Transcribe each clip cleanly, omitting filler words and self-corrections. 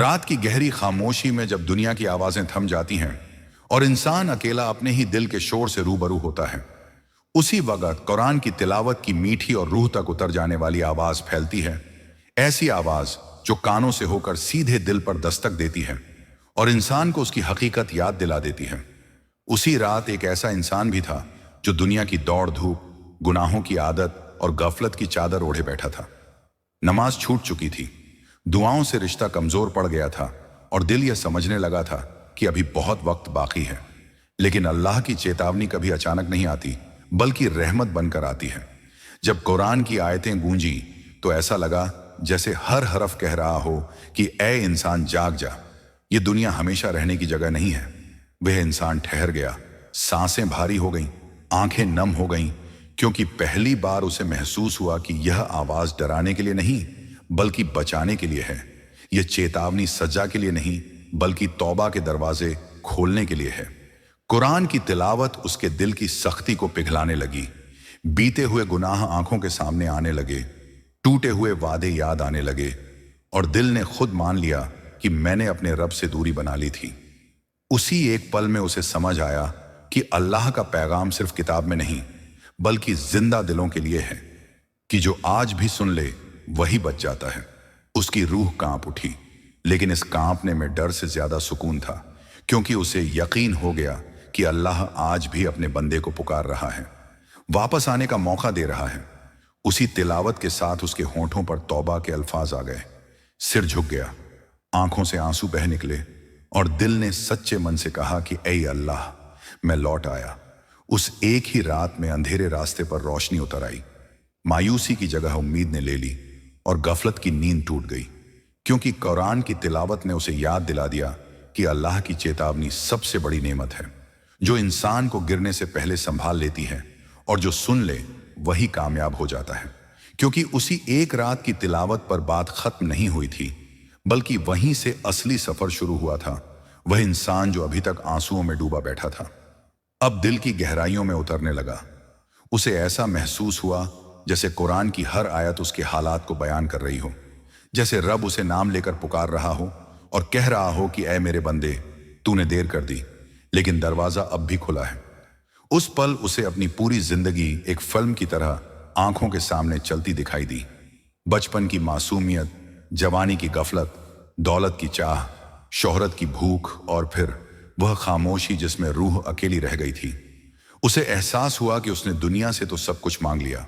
رات کی گہری خاموشی میں جب دنیا کی آوازیں تھم جاتی ہیں اور انسان اکیلا اپنے ہی دل کے شور سے روبرو ہوتا ہے، اسی وقت قرآن کی تلاوت کی میٹھی اور روح تک اتر جانے والی آواز پھیلتی ہے۔ ایسی آواز جو کانوں سے ہو کر سیدھے دل پر دستک دیتی ہے اور انسان کو اس کی حقیقت یاد دلا دیتی ہے۔ اسی رات ایک ایسا انسان بھی تھا جو دنیا کی دوڑ دھوپ، گناہوں کی عادت اور غفلت کی چادر اوڑھے بیٹھا تھا۔ نماز چھوٹ چکی تھی، دعاؤں سے رشتہ کمزور پڑ گیا تھا اور دل یہ سمجھنے لگا تھا کہ ابھی بہت وقت باقی ہے۔ لیکن اللہ کی چیتاونی کبھی اچانک نہیں آتی، بلکہ رحمت بن کر آتی ہے۔ جب قرآن کی آیتیں گونجی تو ایسا لگا جیسے ہر حرف کہہ رہا ہو کہ اے انسان جاگ جا، یہ دنیا ہمیشہ رہنے کی جگہ نہیں ہے۔ وہ انسان ٹھہر گیا، سانسیں بھاری ہو گئیں، آنکھیں نم ہو گئیں، کیونکہ پہلی بار اسے محسوس ہوا کہ یہ آواز ڈرانے کے لیے نہیں بلکہ بچانے کے لیے ہے۔ یہ چیتاونی سزا کے لیے نہیں بلکہ توبہ کے دروازے کھولنے کے لیے ہے۔ قرآن کی تلاوت اس کے دل کی سختی کو پگھلانے لگی، بیتے ہوئے گناہ آنکھوں کے سامنے آنے لگے، ٹوٹے ہوئے وعدے یاد آنے لگے، اور دل نے خود مان لیا کہ میں نے اپنے رب سے دوری بنا لی تھی۔ اسی ایک پل میں اسے سمجھ آیا کہ اللہ کا پیغام صرف کتاب میں نہیں بلکہ زندہ دلوں کے لیے ہے، کہ جو آج بھی سن لے وہی بچ جاتا ہے۔ اس کی روح کانپ اٹھی، لیکن اس کانپنے میں ڈر سے زیادہ سکون تھا، کیونکہ اسے یقین ہو گیا کہ اللہ آج بھی اپنے بندے کو پکار رہا ہے، واپس آنے کا موقع دے رہا ہے۔ اسی تلاوت کے ساتھ اس کے ہونٹوں پر توبہ کے الفاظ آ گئے، سر جھک گیا، آنکھوں سے آنسو بہہ نکلے، اور دل نے سچے من سے کہا کہ اے اللہ، میں لوٹ آیا۔ اس ایک ہی رات میں اندھیرے راستے پر روشنی اتر آئی، مایوسی کی جگہ امید نے لے لی، اور غفلت کی نیند ٹوٹ گئی، کیونکہ قرآن کی تلاوت نے اسے یاد دلا دیا کہ اللہ کی چیتاونی سب سے بڑی نعمت ہے، جو انسان کو گرنے سے پہلے سنبھال لیتی ہے، اور جو سن لے وہی کامیاب ہو جاتا ہے۔ کیونکہ اسی ایک رات کی تلاوت پر بات ختم نہیں ہوئی تھی، بلکہ وہیں سے اصلی سفر شروع ہوا تھا۔ وہ انسان جو ابھی تک آنسوؤں میں ڈوبا بیٹھا تھا، اب دل کی گہرائیوں میں اترنے لگا۔ اسے ایسا محسوس ہوا جیسے قرآن کی ہر آیت اس کے حالات کو بیان کر رہی ہو، جیسے رب اسے نام لے کر پکار رہا ہو اور کہہ رہا ہو کہ اے میرے بندے، تو نے دیر کر دی لیکن دروازہ اب بھی کھلا ہے۔ اس پل اسے اپنی پوری زندگی ایک فلم کی طرح آنکھوں کے سامنے چلتی دکھائی دی۔ بچپن کی معصومیت، جوانی کی غفلت، دولت کی چاہ، شہرت کی بھوک، اور پھر وہ خاموشی جس میں روح اکیلی رہ گئی تھی۔ اسے احساس ہوا کہ اس نے دنیا سے تو سب کچھ مانگ لیا،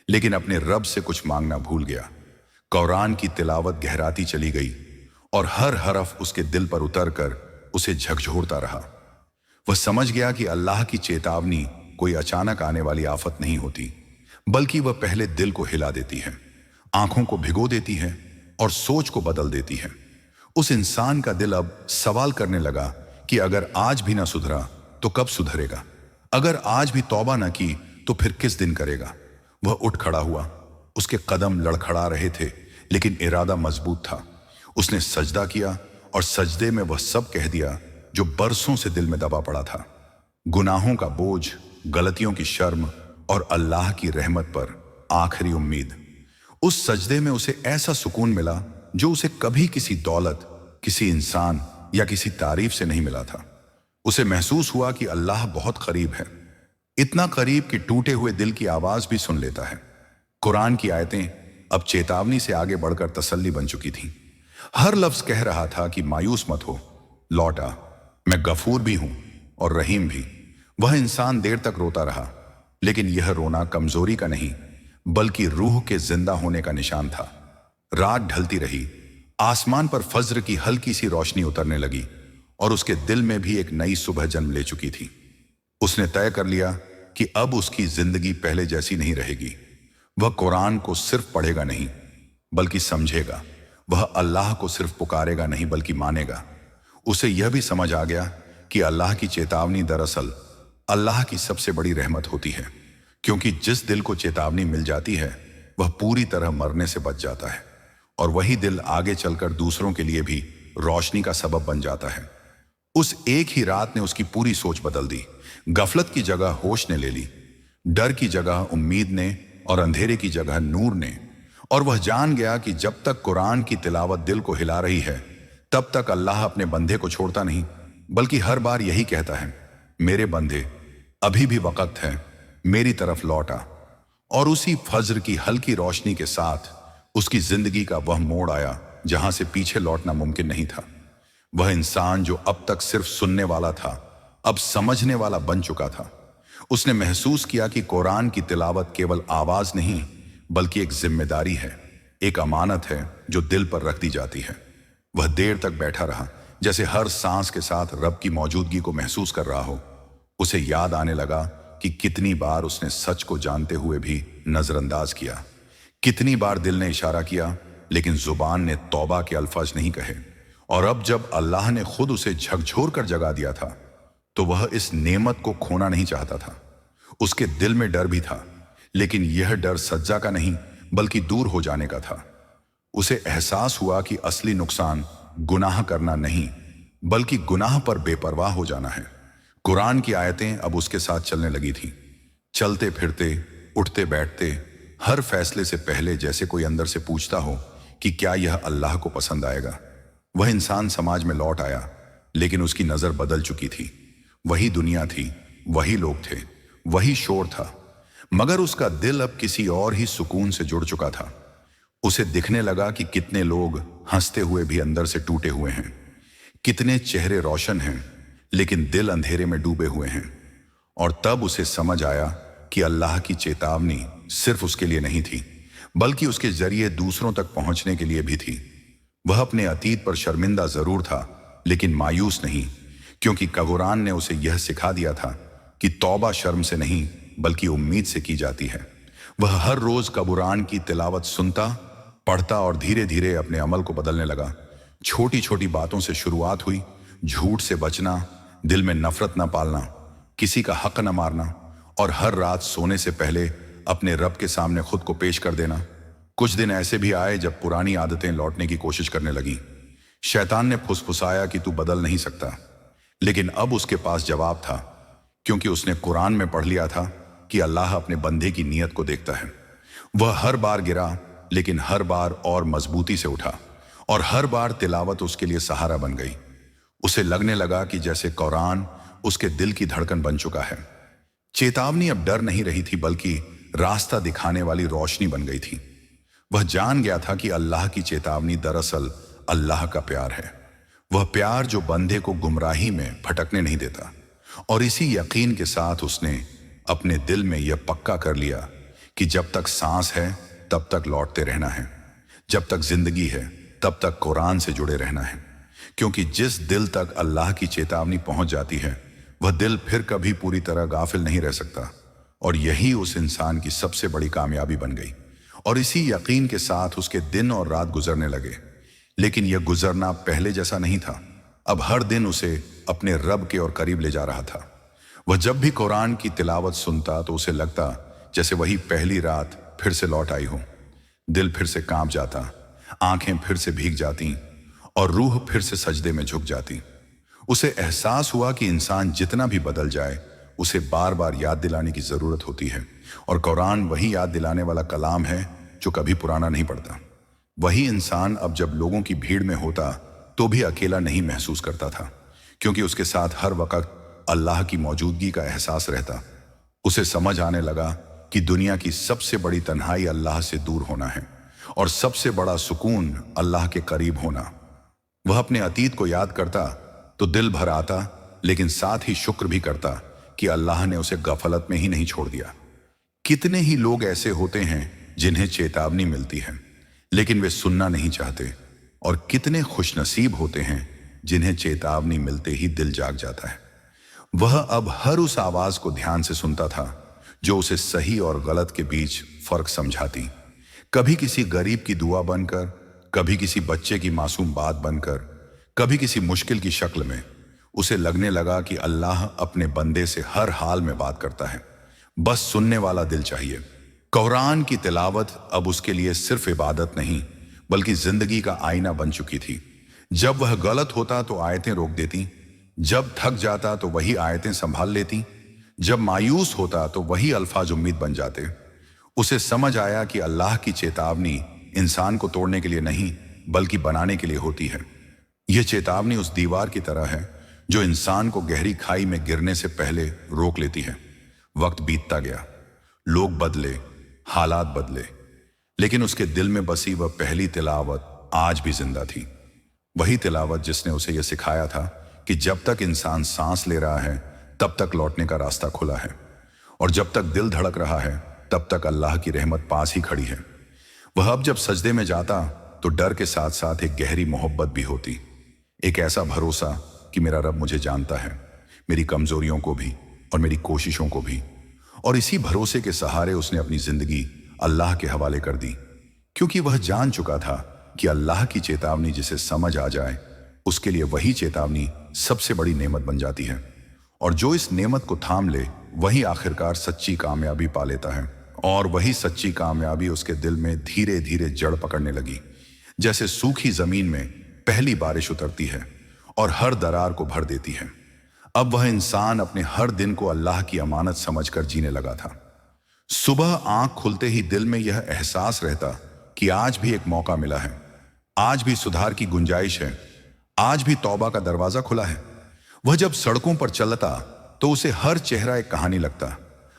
لیکن اپنے رب سے کچھ مانگنا بھول گیا۔ قرآن کی تلاوت گہراتی چلی گئی، اور ہر حرف اس کے دل پر اتر کر اسے جھکجھورتا رہا۔ وہ سمجھ گیا کہ اللہ کی چیتاونی کوئی اچانک آنے والی آفت نہیں ہوتی، بلکہ وہ پہلے دل کو ہلا دیتی ہے، آنکھوں کو بھگو دیتی ہے اور سوچ کو بدل دیتی ہے۔ اس انسان کا دل اب سوال کرنے لگا کہ اگر آج بھی نہ سدھرا تو کب سدھرے گا؟ اگر آج بھی توبہ نہ کی تو پھر کس دن کرے گا؟ وہ اٹھ کھڑا ہوا، اس کے قدم لڑکھڑا رہے تھے لیکن ارادہ مضبوط تھا۔ اس نے سجدہ کیا، اور سجدے میں وہ سب کہہ دیا جو برسوں سے دل میں دبا پڑا تھا، گناہوں کا بوجھ، غلطیوں کی شرم، اور اللہ کی رحمت پر آخری امید۔ اس سجدے میں اسے ایسا سکون ملا جو اسے کبھی کسی دولت، کسی انسان یا کسی تعریف سے نہیں ملا تھا۔ اسے محسوس ہوا کہ اللہ بہت قریب ہے، اتنا قریب کہ ٹوٹے ہوئے دل کی آواز بھی سن لیتا ہے۔ قرآن کی آیتیں اب چیتاونی سے آگے بڑھ کر تسلی بن چکی تھیں۔ ہر لفظ کہہ رہا تھا کہ مایوس مت ہو، لوٹ آ، میں غفور بھی ہوں اور رحیم بھی۔ وہ انسان دیر تک روتا رہا، لیکن یہ رونا کمزوری کا نہیں بلکہ روح کے زندہ ہونے کا نشان تھا۔ رات ڈھلتی رہی، آسمان پر فجر کی ہلکی سی روشنی اترنے لگی، اور اس کے دل میں بھی ایک نئی صبح جنم لے چکی تھی۔ اس نے طے کر لیا کہ اب اس کی زندگی پہلے جیسی نہیں رہے گی۔ وہ قرآن کو صرف پڑھے گا نہیں بلکہ سمجھے گا، وہ اللہ کو صرف پکارے گا نہیں بلکہ مانے گا۔ اسے یہ بھی سمجھ آ گیا کہ اللہ کی چیتاونی دراصل اللہ کی سب سے بڑی رحمت ہوتی ہے، کیونکہ جس دل کو چیتاونی مل جاتی ہے وہ پوری طرح مرنے سے بچ جاتا ہے، اور وہی دل آگے چل کر دوسروں کے لیے بھی روشنی کا سبب بن جاتا ہے۔ اس ایک ہی رات نے اس کی پوری سوچ بدل دی۔ غفلت کی جگہ ہوش نے لے لی، ڈر کی جگہ امید نے، اور اندھیرے کی جگہ نور نے، اور وہ جان گیا کہ جب تک قرآن کی تلاوت دل کو ہلا رہی ہے، तब तक अल्लाह अपने बंदे को छोड़ता नहीं, बल्कि हर बार यही कहता है, मेरे बंदे, अभी भी वक्त है, मेरी तरफ लौट आ। और उसी फज्र की हल्की रोशनी के साथ उसकी जिंदगी का वह मोड़ आया जहां से पीछे लौटना मुमकिन नहीं था। वह इंसान जो अब तक सिर्फ सुनने वाला था, अब समझने वाला बन चुका था। उसने महसूस किया कि कुरान की तिलावत केवल आवाज नहीं, बल्कि एक जिम्मेदारी है, एक अमानत है जो दिल पर रख दी जाती है। वह देर तक बैठा रहा, जैसे हर सांस के साथ रब की मौजूदगी को महसूस कर रहा हो। उसे याद आने लगा कि कितनी बार उसने सच को जानते हुए भी नजरअंदाज किया, कितनी बार दिल ने इशारा किया लेकिन जुबान ने तौबा के अल्फाज नहीं कहे। और अब जब अल्लाह ने खुद उसे झकझोर कर जगा दिया था, तो वह इस नेमत को खोना नहीं चाहता था। उसके दिल में डर भी था, लेकिन यह डर सज्जा का नहीं, बल्कि दूर हो जाने का था। उसे एहसास हुआ कि असली नुकसान गुनाह करना नहीं, बल्कि गुनाह पर बेपरवाह हो जाना है। कुरान की आयतें अब उसके साथ चलने लगी थीं। चलते फिरते, उठते बैठते, हर फैसले से पहले जैसे कोई अंदर से पूछता हो कि क्या यह अल्लाह को पसंद आएगा। वह इंसान समाज में लौट आया, लेकिन उसकी नजर बदल चुकी थी। वही दुनिया थी, वही लोग थे, वही शोर था, मगर उसका दिल अब किसी और ही सुकून से जुड़ चुका था। उसे दिखने लगा कि कितने लोग हंसते हुए भी अंदर से टूटे हुए हैं, कितने चेहरे रोशन हैं लेकिन दिल अंधेरे में डूबे हुए हैं। और तब उसे समझ आया कि अल्लाह की चेतावनी सिर्फ उसके लिए नहीं थी, बल्कि उसके जरिए दूसरों तक पहुंचने के लिए भी थी। वह अपने अतीत पर शर्मिंदा जरूर था, लेकिन मायूस नहीं, क्योंकि कुरान ने उसे यह सिखा दिया था कि तौबा शर्म से नहीं, बल्कि उम्मीद से की जाती है। वह हर रोज कुरान की तिलावत सुनता, पढ़ता और धीरे धीरे अपने अमल को बदलने लगा। छोटी छोटी बातों से शुरुआत हुई, झूठ से बचना, दिल में नफरत न पालना, किसी का हक न मारना, और हर रात सोने से पहले अपने रब के सामने खुद को पेश कर देना। कुछ दिन ऐसे भी आए जब पुरानी आदतें लौटने की कोशिश करने लगी। शैतान ने फुसफुसाया कि तू बदल नहीं सकता, लेकिन अब उसके पास जवाब था, क्योंकि उसने कुरान में पढ़ लिया था कि अल्लाह अपने बंदे की नीयत को देखता है। वह हर बार गिरा, लेकिन हर बार और मजबूती से उठा, और हर बार तिलावत उसके लिए सहारा बन गई। उसे लगने लगा कि जैसे कुरान उसके दिल की धड़कन बन चुका है। चेतावनी अब डर नहीं रही थी, बल्कि रास्ता दिखाने वाली रोशनी बन गई थी। वह जान गया था कि अल्लाह की चेतावनी दरअसल अल्लाह का प्यार है, वह प्यार जो बंदे को गुमराही में भटकने नहीं देता। और इसी यकीन के साथ उसने अपने दिल में यह पक्का कर लिया कि जब तक सांस है तब तक लौटते रहना है, जब तक जिंदगी है तब तक कुरान से जुड़े रहना है। क्योंकि जिस दिल तक अल्लाह की चेतावनी पहुंच जाती है, वह दिल फिर कभी पूरी तरह गाफिल नहीं रह सकता। और यही उस इंसान की सबसे बड़ी कामयाबी बन गई। और इसी यकीन के साथ उसके दिन और रात गुजरने लगे। लेकिन यह गुजरना पहले जैसा नहीं था। अब हर दिन उसे अपने रब के और करीब ले जा रहा था। वह जब भी कुरान की तिलावत सुनता तो उसे लगता जैसे वही पहली रात फिर से लौट आई हो। दिल फिर से कांप जाता, आंखें फिर से भीग जाती, और रूह फिर से सजदे में झुक जाती। उसे एहसास हुआ कि इंसान जितना भी बदल जाए, उसे बार बार याद दिलाने की जरूरत होती है। और कुरान वही याद दिलाने वाला कलाम है जो कभी पुराना नहीं पड़ता। वही इंसान अब जब लोगों की भीड़ में होता तो भी अकेला नहीं महसूस करता था, क्योंकि उसके साथ हर वक्त अल्लाह की मौजूदगी का एहसास रहता। उसे समझ आने लगा कि दुनिया की सबसे बड़ी तन्हाई अल्लाह से दूर होना है, और सबसे बड़ा सुकून अल्लाह के करीब होना। वह अपने अतीत को याद करता तो दिल भर आता, लेकिन साथ ही शुक्र भी करता कि अल्लाह ने उसे गफलत में ही नहीं छोड़ दिया। कितने ही लोग ऐसे होते हैं जिन्हें चेतावनी मिलती है, लेकिन वे सुनना नहीं चाहते, और कितने खुशनसीब होते हैं जिन्हें चेतावनी मिलते ही दिल जाग जाता है। वह अब हर उस आवाज को ध्यान से सुनता था जो उसे सही और गलत के बीच फर्क समझाती। कभी किसी गरीब की दुआ बनकर, कभी किसी बच्चे की मासूम बात बनकर, कभी किसी मुश्किल की शक्ल में। उसे लगने लगा कि अल्लाह अपने बंदे से हर हाल में बात करता है, बस सुनने वाला दिल चाहिए। कुरान की तिलावत अब उसके लिए सिर्फ इबादत नहीं, बल्कि जिंदगी का आईना बन चुकी थी। जब वह गलत होता तो आयतें रोक देती, जब थक जाता तो वही आयतें संभाल लेती, जब मायूस होता तो वही अल्फाज उम्मीद बन जाते। उसे समझ आया कि अल्लाह की चेतावनी इंसान को तोड़ने के लिए नहीं, बल्कि बनाने के लिए होती है। यह चेतावनी उस दीवार की तरह है जो इंसान को गहरी खाई में गिरने से पहले रोक लेती है। वक्त बीतता गया, लोग बदले, हालात बदले, लेकिन उसके दिल में बसी वह पहली तिलावत आज भी जिंदा थी। वही तिलावत जिसने उसे यह सिखाया था कि जब तक इंसान सांस ले रहा है तब तक लौटने का रास्ता खुला है, और जब तक दिल धड़क रहा है तब तक अल्लाह की रहमत पास ही खड़ी है। वह अब जब सजदे में जाता तो डर के साथ साथ एक गहरी मोहब्बत भी होती, एक ऐसा भरोसा कि मेरा रब मुझे जानता है, मेरी कमजोरियों को भी और मेरी कोशिशों को भी। और इसी भरोसे के सहारे उसने अपनी जिंदगी अल्लाह के हवाले कर दी, क्योंकि वह जान चुका था कि अल्लाह की चेतावनी जिसे समझ आ जाए उसके लिए वही चेतावनी सबसे बड़ी नेमत बन जाती है, और जो इस नेमत को थाम ले वही आखिरकार सच्ची कामयाबी पा लेता है। और वही सच्ची कामयाबी उसके दिल में धीरे धीरे जड़ पकड़ने लगी, जैसे सूखी जमीन में पहली बारिश उतरती है और हर दरार को भर देती है। अब वह इंसान अपने हर दिन को अल्लाह की अमानत समझकर जीने लगा था। सुबह आंख खुलते ही दिल में यह एहसास रहता कि आज भी एक मौका मिला है, आज भी सुधार की गुंजाइश है, आज भी तौबा का दरवाजा खुला है। वह जब सड़कों पर चलता तो उसे हर चेहरा एक कहानी लगता,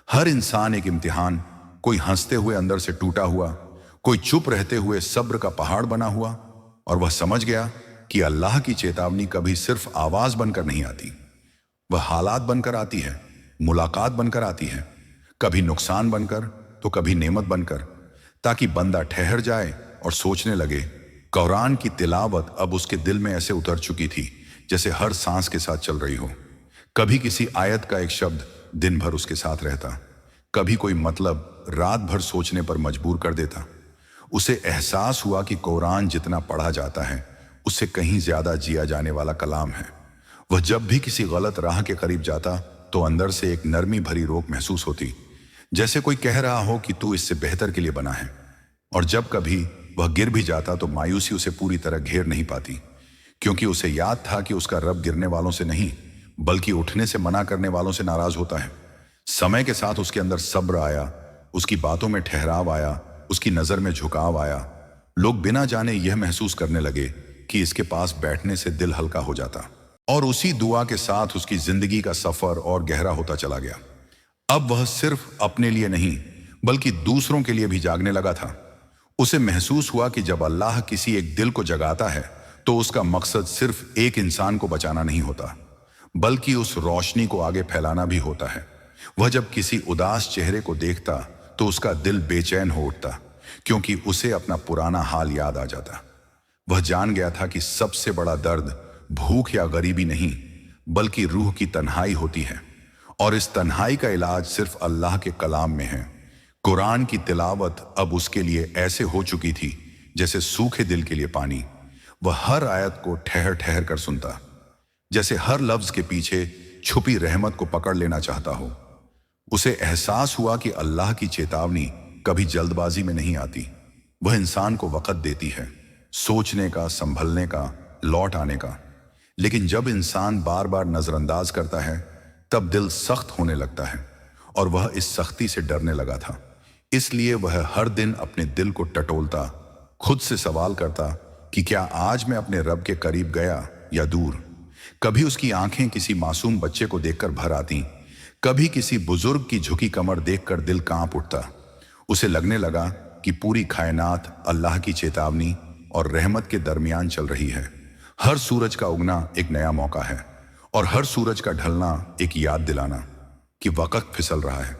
हर इंसान एक इम्तिहान, कोई हंसते हुए अंदर से टूटा हुआ, कोई चुप रहते हुए सब्र का पहाड़ बना हुआ। और वह समझ गया कि अल्लाह की चेतावनी कभी सिर्फ आवाज बनकर नहीं आती, वह हालात बनकर आती है, मुलाकात बनकर आती है, कभी नुकसान बनकर तो कभी नेमत बनकर, ताकि बंदा ठहर जाए और सोचने लगे। कुरान की तिलावत अब उसके दिल में ऐसे उतर चुकी थी जैसे हर सांस के साथ चल रही हो। कभी किसी आयत का एक शब्द दिन भर उसके साथ रहता, कभी कोई मतलब रात भर सोचने पर मजबूर कर देता। उसे एहसास हुआ कि कुरान जितना पढ़ा जाता है उससे कहीं ज्यादा जिया जाने वाला कलाम है। वह जब भी किसी गलत राह के करीब जाता तो अंदर से एक नरमी भरी रोक महसूस होती, जैसे कोई कह रहा हो कि तू इससे बेहतर के लिए बना है। और जब कभी वह गिर भी जाता तो मायूसी उसे पूरी तरह घेर नहीं पाती, क्योंकि उसे याद था कि उसका रब गिरने वालों से नहीं बल्कि उठने से मना करने वालों से नाराज होता है। समय के साथ उसके अंदर सब्र आया, उसकी बातों में ठहराव आया, उसकी नजर में झुकाव आया। लोग बिना जाने यह महसूस करने लगे कि इसके पास बैठने से दिल हल्का हो जाता, और उसी दुआ के साथ उसकी जिंदगी का सफर और गहरा होता चला गया। अब वह सिर्फ अपने लिए नहीं बल्कि दूसरों के लिए भी जागने लगा था। उसे महसूस हुआ कि जब अल्लाह किसी एक दिल को जगाता है तो उसका मकसद सिर्फ एक इंसान को बचाना नहीं होता, बल्कि उस रोशनी को आगे फैलाना भी होता है। वह जब किसी उदास चेहरे को देखता तो उसका दिल बेचैन हो उठता, क्योंकि उसे अपना पुराना हाल याद आ जाता। वह जान गया था कि सबसे बड़ा दर्द भूख या गरीबी नहीं बल्कि रूह की तन्हाई होती है, और इस तन्हाई का इलाज सिर्फ अल्लाह के कलाम में है। कुरान की तिलावत अब उसके लिए ऐसे हो चुकी थी जैसे सूखे दिल के लिए पानी। वह हर आयत को ठहर ठहर कर सुनता, जैसे हर लफ्ज के पीछे छुपी रहमत को पकड़ लेना चाहता हो। उसे एहसास हुआ कि अल्लाह की चेतावनी कभी जल्दबाजी में नहीं आती, वह इंसान को वक़्त देती है सोचने का, संभलने का, लौट आने का। लेकिन जब इंसान बार बार नजरअंदाज करता है तब दिल सख्त होने लगता है, और वह इस सख्ती से डरने लगा था। इसलिए वह हर दिन अपने दिल को टटोलता, खुद से सवाल करता कि क्या आज मैं अपने रब के करीब गया या दूर। कभी उसकी आंखें किसी मासूम बच्चे को देखकर भर आती, कभी किसी बुजुर्ग की झुकी कमर देखकर दिल कांप उठता। उसे लगने लगा कि पूरी कायनात अल्लाह की चेतावनी और रहमत के दरमियान चल रही है। हर सूरज का उगना एक नया मौका है, और हर सूरज का ढलना एक याद दिलाना कि वक्त फिसल रहा है।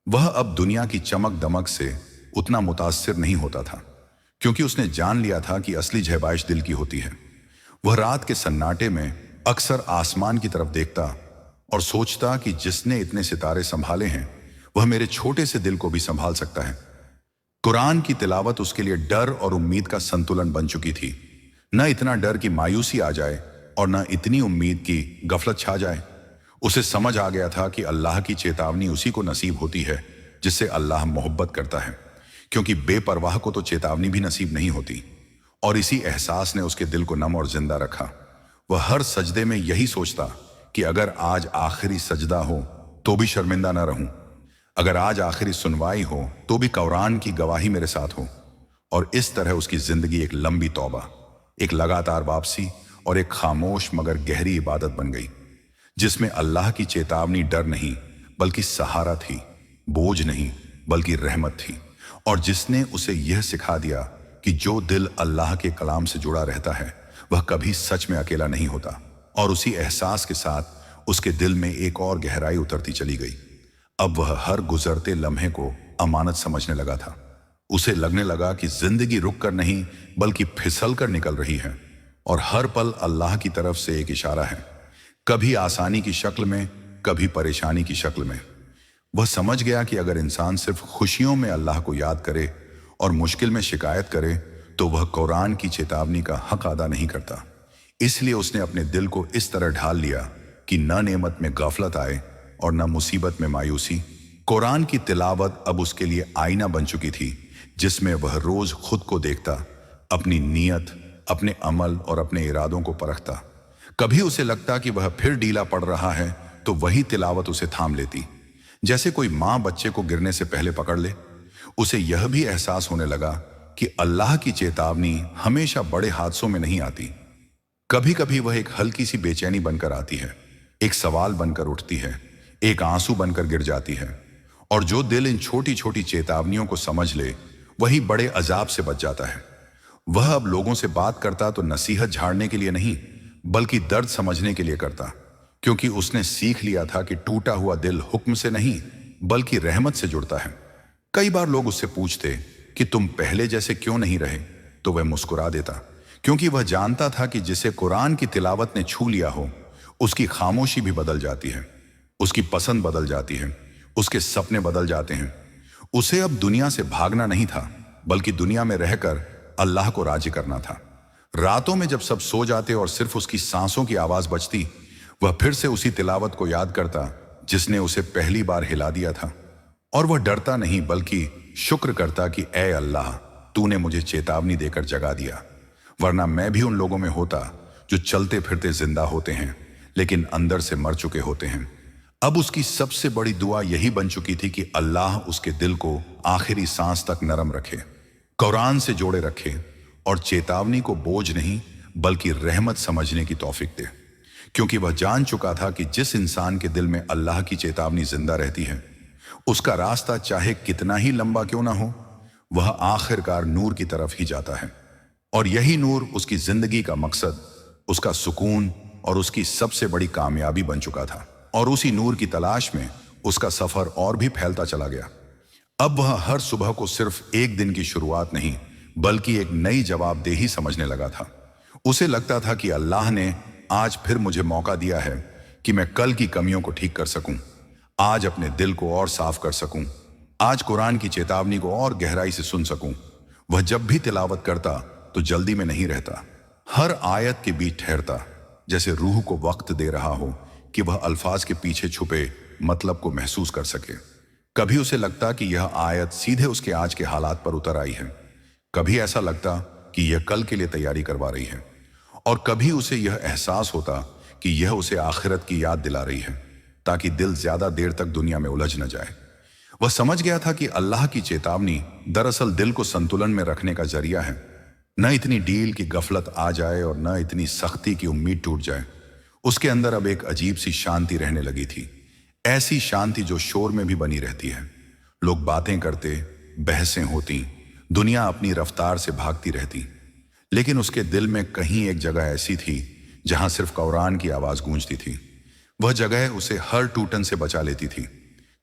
वह अब दुनिया की चमक दमक से उतना मुतासिर नहीं होता था, क्योंकि उसने जान लिया था कि असली झहबाइश दिल की होती है। वह रात के सन्नाटे में अक्सर आसमान की तरफ देखता और सोचता कि जिसने इतने सितारे संभाले हैं वह मेरे छोटे से दिल को भी संभाल सकता है। कुरान की तिलावत उसके लिए डर और उम्मीद का संतुलन बन चुकी थी। न इतना डर कि मायूसी आ जाए और न इतनी उम्मीद की गफलत छा जाए। उसे समझ आ गया था कि अल्लाह की चेतावनी उसी को नसीब होती है जिससे अल्लाह मोहब्बत करता है, क्योंकि बेपरवाह को तो चेतावनी भी नसीब नहीं होती। और इसी एहसास ने उसके दिल को नम और जिंदा रखा। वह हर सजदे में यही सोचता कि अगर आज आखिरी सजदा हो तो भी शर्मिंदा न रहूं, अगर आज आखिरी सुनवाई हो तो भी कुरान की गवाही मेरे साथ हो। और इस तरह उसकी जिंदगी एक लंबी तौबा, एक लगातार वापसी और एक खामोश मगर गहरी इबादत बन गई, जिसमें अल्लाह की चेतावनी डर नहीं बल्कि सहारा थी, बोझ नहीं बल्कि रहमत थी, और जिसने उसे यह सिखा दिया कि जो दिल अल्लाह के कलाम से जुड़ा रहता है वह कभी सच में अकेला नहीं होता। और उसी एहसास के साथ उसके दिल में एक और गहराई उतरती चली गई। अब वह हर गुजरते लम्हे को अमानत समझने लगा था। उसे लगने लगा कि जिंदगी रुक कर नहीं बल्कि फिसल कर निकल रही है, और हर पल अल्लाह की तरफ से एक इशारा है, कभी आसानी की शक्ल में, कभी परेशानी की शक्ल में। वह समझ गया कि अगर इंसान सिर्फ खुशियों में अल्लाह को याद करे और मुश्किल में शिकायत करे तो वह कुरान की चेतावनी का हक अदा नहीं करता। इसलिए उसने अपने दिल को इस तरह ढाल लिया कि न नेमत में गफलत आए और न मुसीबत में मायूसी। कुरान की तिलावत अब उसके लिए आईना बन चुकी थी, जिसमें वह रोज खुद को देखता, अपनी नीयत, अपने अमल और अपने इरादों को परखता। कभी उसे लगता कि वह फिर ढीला पड़ रहा है तो वही तिलावत उसे थाम लेती, जैसे कोई माँ बच्चे को गिरने से पहले पकड़ ले। उसे यह भी एहसास होने लगा कि अल्लाह की चेतावनी हमेशा बड़े हादसों में नहीं आती। कभी कभी वह एक हल्की सी बेचैनी बनकर आती है, एक सवाल बनकर उठती है, एक आंसू बनकर गिर जाती है। और जो दिल इन छोटी छोटी चेतावनियों को समझ ले वही बड़े अजाब से बच जाता है। वह अब लोगों से बात करता तो नसीहत झाड़ने के लिए नहीं बल्कि दर्द समझने के लिए करता, क्योंकि उसने सीख लिया था कि टूटा हुआ दिल हुक्म से नहीं बल्कि रहमत से जुड़ता है। कई बार लोग उससे पूछते कि तुम पहले जैसे क्यों नहीं रहे, तो वह मुस्कुरा देता, क्योंकि वह जानता था कि जिसे कुरान की तिलावत ने छू लिया हो उसकी खामोशी भी बदल जाती है, उसकी पसंद बदल जाती है, उसके सपने बदल जाते हैं। उसे अब दुनिया से भागना नहीं था बल्कि दुनिया में रहकर अल्लाह को राजी करना था। रातों में जब सब सो जाते और सिर्फ उसकी सांसों की आवाज बजती, वह फिर से उसी तिलावत को याद करता जिसने उसे पहली बार हिला दिया था। और वह डरता नहीं बल्कि शुक्र करता कि ऐ अल्लाह, तूने मुझे चेतावनी देकर जगा दिया, वरना मैं भी उन लोगों में होता जो चलते फिरते जिंदा होते हैं लेकिन अंदर से मर चुके होते हैं। अब उसकी सबसे बड़ी दुआ यही बन चुकी थी कि अल्लाह उसके दिल को आखिरी सांस तक नरम रखे, कुरान से जोड़े रखे और चेतावनी को बोझ नहीं बल्कि रहमत समझने की तौफीक दे। क्योंकि वह जान चुका था कि जिस इंसान के दिल में अल्लाह की चेतावनी जिंदा रहती है उसका रास्ता चाहे कितना ही लंबा क्यों ना हो, वह आखिरकार नूर की तरफ ही जाता है। और यही नूर उसकी जिंदगी का मकसद, उसका सुकून और उसकी सबसे बड़ी कामयाबी बन चुका था। और उसी नूर की तलाश में उसका सफर और भी फैलता चला गया। अब वह हर सुबह को सिर्फ एक दिन की शुरुआत नहीं बल्कि एक नई जवाबदेही समझने लगा था। उसे लगता था कि अल्लाह ने आज फिर मुझे मौका दिया है कि मैं कल की कमियों को ठीक कर सकूं, आज अपने दिल को और साफ कर सकूं, आज कुरान की चेतावनी को और गहराई से सुन सकूं। वह जब भी तिलावत करता तो जल्दी में नहीं रहता, हर आयत के बीच ठहरता, जैसे रूह को वक्त दे रहा हो कि वह अल्फाज के पीछे छुपे मतलब को महसूस कर सके। कभी उसे लगता कि यह आयत सीधे उसके आज के हालात पर उतर आई है, कभी ऐसा लगता कि यह कल के लिए तैयारी करवा रही है, और कभी उसे यह एहसास होता कि यह उसे आखिरत की याद दिला रही है ताकि दिल ज्यादा देर तक दुनिया में उलझ न जाए। वह समझ गया था कि अल्लाह की चेतावनी दरअसल दिल को संतुलन में रखने का जरिया है, न इतनी ढील की गफलत आ जाए और न इतनी सख्ती की उम्मीद टूट जाए। उसके अंदर अब एक अजीब सी शांति रहने लगी थी, ऐसी शांति जो शोर में भी बनी रहती है। लोग बातें करते, बहसें होती, दुनिया अपनी रफ्तार से भागती रहती, लेकिन उसके दिल में कहीं एक जगह ऐसी थी जहां सिर्फ कुरान की आवाज गूंजती थी। वह जगह उसे हर टूटन से बचा लेती थी।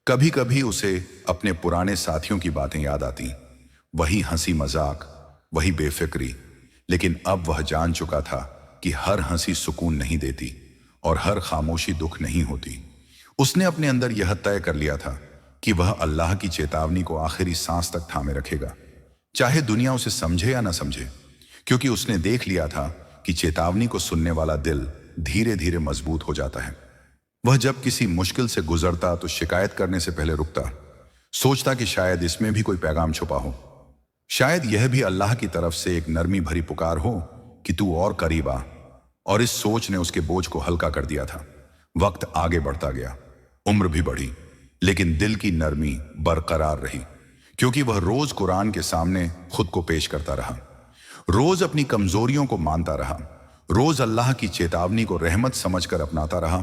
कभी कभी उसे अपने पुराने साथियों की बातें याद आती, वही हंसी मजाक, वही बेफिक्री। लेकिन अब वह जान चुका था कि हर हंसी सुकून नहीं देती और हर खामोशी दुख नहीं होती। उसने अपने अंदर यह तय कर लिया था कि वह अल्लाह की चेतावनी को आखिरी सांस तक थामे रखेगा, चाहे दुनिया उसे समझे या ना समझे, क्योंकि उसने देख लिया था कि चेतावनी को सुनने वाला दिल धीरे धीरे मजबूत हो जाता है। वह जब किसी मुश्किल से गुजरता तो शिकायत करने से पहले रुकता, सोचता कि शायद इसमें भी कोई पैगाम छुपा हो, शायद यह भी अल्लाह की तरफ से एक नरमी भरी पुकार हो कि तू और करीब आ। और इस सोच ने उसके बोझ को हल्का कर दिया था। वक्त आगे बढ़ता गया, उम्र भी बढ़ी, लेकिन दिल की नरमी बरकरार रही, क्योंकि वह रोज कुरान के सामने खुद को पेश करता रहा, रोज अपनी कमजोरियों को मानता रहा, रोज अल्लाह की चेतावनी को रहमत समझकर अपनाता रहा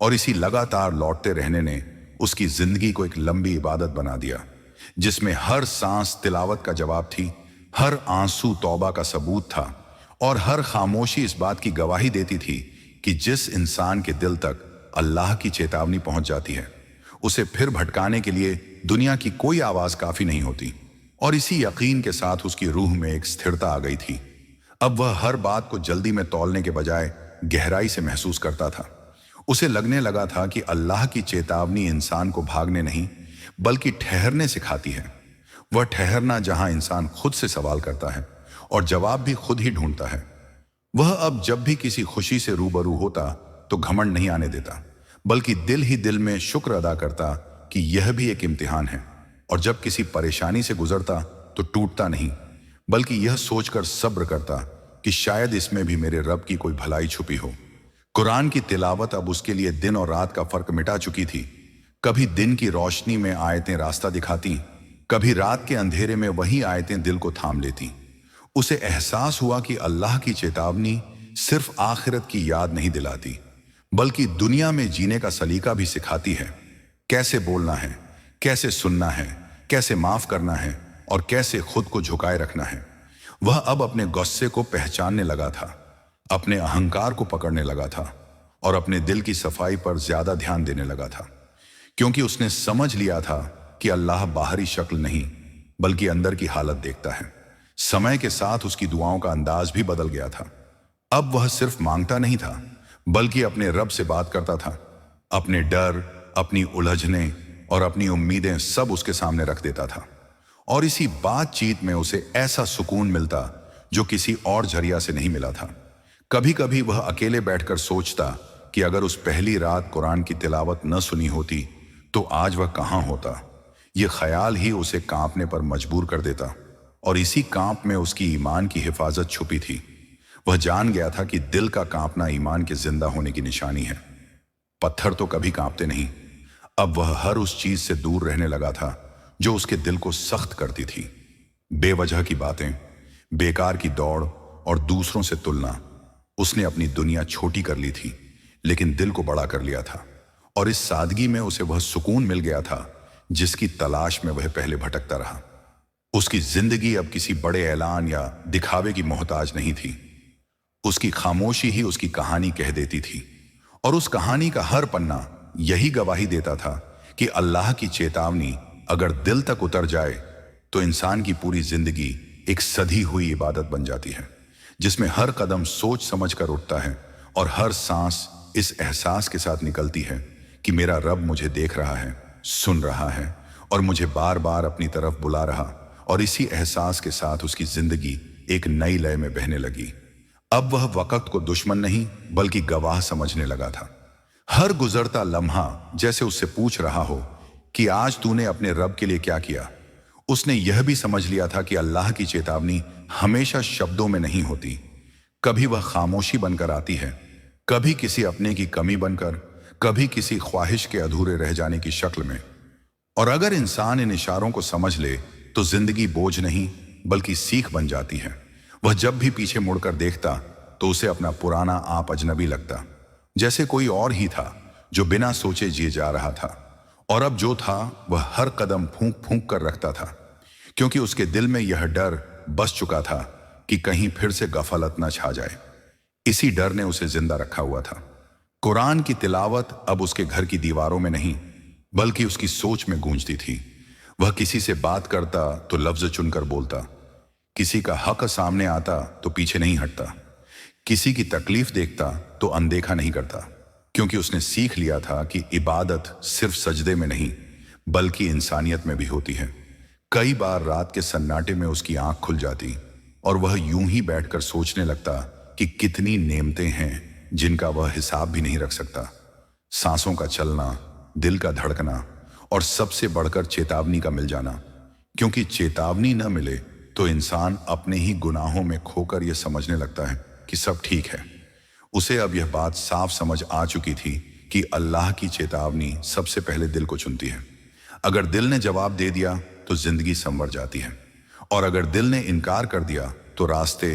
और इसी लगातार लौटते रहने ने उसकी जिंदगी को एक लंबी इबादत बना दिया, जिसमें हर सांस तिलावत का जवाब थी, हर आंसू तौबा का सबूत था और हर खामोशी इस बात की गवाही देती थी कि जिस इंसान के दिल तक अल्लाह की चेतावनी पहुंच जाती है, उसे फिर भटकाने के लिए दुनिया की कोई आवाज काफी नहीं होती। और इसी यकीन के साथ उसकी रूह में एक स्थिरता आ गई थी। अब वह हर बात को जल्दी में तौलने के बजाय गहराई से महसूस करता था। उसे लगने लगा था कि अल्लाह की चेतावनी इंसान को भागने नहीं बल्कि ठहरने सिखाती है। वह ठहरना जहां इंसान खुद से सवाल करता है और जवाब भी खुद ही ढूंढता है। वह अब जब भी किसी खुशी से रूबरू होता तो घमंड नहीं आने देता, बल्कि दिल ही दिल में शुक्र अदा करता कि यह भी एक इम्तिहान है। और जब किसी परेशानी से गुजरता तो टूटता नहीं, बल्कि यह सोचकर सब्र करता कि शायद इसमें भी मेरे रब की कोई भलाई छुपी हो। कुरान की तिलावत अब उसके लिए दिन और रात का फर्क मिटा चुकी थी। कभी दिन की रोशनी में आयतें रास्ता दिखाती, कभी रात के अंधेरे में वही आयतें दिल को थाम लेती। उसे एहसास हुआ कि अल्लाह की चेतावनी सिर्फ आखिरत की याद नहीं दिलाती, बल्कि दुनिया में जीने का सलीका भी सिखाती है। कैसे बोलना है, कैसे सुनना है, कैसे माफ करना है और कैसे खुद को झुकाए रखना है। वह अब अपने गुस्से को पहचानने लगा था, अपने अहंकार को पकड़ने लगा था और अपने दिल की सफाई पर ज्यादा ध्यान देने लगा था, क्योंकि उसने समझ लिया था कि अल्लाह बाहरी शक्ल नहीं बल्कि अंदर की हालत देखता है। समय के साथ उसकी दुआओं का अंदाज भी बदल गया था। अब वह सिर्फ मांगता नहीं था बल्कि अपने रब से बात करता था। अपने डर, अपनी उलझने और अपनी उम्मीदें सब उसके सामने रख देता था और इसी बातचीत में उसे ऐसा सुकून मिलता जो किसी और जरिया से नहीं मिला था। कभी कभी वह अकेले बैठकर सोचता कि अगर उस पहली रात कुरान की तिलावत न सुनी होती तो आज वह कहाँ होता। यह ख्याल ही उसे कांपने पर मजबूर कर देता और इसी कांप में उसकी ईमान की हिफाजत छुपी थी। वह जान गया था कि दिल का कांपना ईमान के जिंदा होने की निशानी है। पत्थर तो कभी कांपते नहीं। अब वह हर उस चीज से दूर रहने लगा था जो उसके दिल को सख्त करती थी। बेवजह की बातें, बेकार की दौड़ और दूसरों से तुलना। उसने अपनी दुनिया छोटी कर ली थी लेकिन दिल को बड़ा कर लिया था और इस सादगी में उसे वह सुकून मिल गया था जिसकी तलाश में वह पहले भटकता रहा। उसकी जिंदगी अब किसी बड़े ऐलान या दिखावे की मोहताज नहीं थी। उसकी खामोशी ही उसकी कहानी कह देती थी और उस कहानी का हर पन्ना यही गवाही देता था कि अल्लाह की चेतावनी अगर दिल तक उतर जाए तो इंसान की पूरी जिंदगी एक सधी हुई इबादत बन जाती है, जिसमें हर कदम सोच समझ कर उठता है और हर सांस इस एहसास के साथ निकलती है कि मेरा रब मुझे देख रहा है, सुन रहा है और मुझे बार बार अपनी तरफ बुला रहा। और इसी एहसास के साथ उसकी जिंदगी एक नई लय में बहने लगी। अब वह वक्त को दुश्मन नहीं बल्कि गवाह समझने लगा था। हर गुजरता लम्हा जैसे उससे पूछ रहा हो कि आज तूने अपने रब के लिए क्या किया। उसने यह भी समझ लिया था कि अल्लाह की चेतावनी हमेशा शब्दों में नहीं होती। कभी वह खामोशी बनकर आती है, कभी किसी अपने की कमी बनकर, कभी किसी ख्वाहिश के अधूरे रह जाने की शक्ल में। और अगर इंसान इन इशारों को समझ ले तो जिंदगी बोझ नहीं बल्कि सीख बन जाती है। वह जब भी पीछे मुड़कर देखता तो उसे अपना पुराना आप अजनबी लगता, जैसे कोई और ही था जो बिना सोचे जिए जा रहा था। और अब जो था वह हर कदम फूंक फूंक कर रखता था, क्योंकि उसके दिल में यह डर बस चुका था कि कहीं फिर से गफलत न छा जाए। इसी डर ने उसे जिंदा रखा हुआ था। कुरान की तिलावत अब उसके घर की दीवारों में नहीं बल्कि उसकी सोच में गूंजती थी। वह किसी से बात करता तो लफ्ज चुनकर बोलता, किसी का हक सामने आता तो पीछे नहीं हटता, किसी की तकलीफ देखता तो अनदेखा नहीं करता, क्योंकि उसने सीख लिया था कि इबादत सिर्फ सजदे में नहीं बल्कि इंसानियत में भी होती है। कई बार रात के सन्नाटे में उसकी आंख खुल जाती और वह यूं ही बैठकर सोचने लगता कि कितनी नेमतें हैं जिनका वह हिसाब भी नहीं रख सकता। सांसों का चलना, दिल का धड़कना और सबसे बढ़कर चेतावनी का मिल जाना, क्योंकि चेतावनी न मिले तो इंसान अपने ही गुनाहों में खोकर यह समझने लगता है कि सब ठीक है। उसे अब यह बात साफ समझ आ चुकी थी कि अल्लाह की चेतावनी सबसे पहले दिल को चुनती है। अगर दिल ने जवाब दे दिया तो जिंदगी संवर जाती है और अगर दिल ने इनकार कर दिया तो रास्ते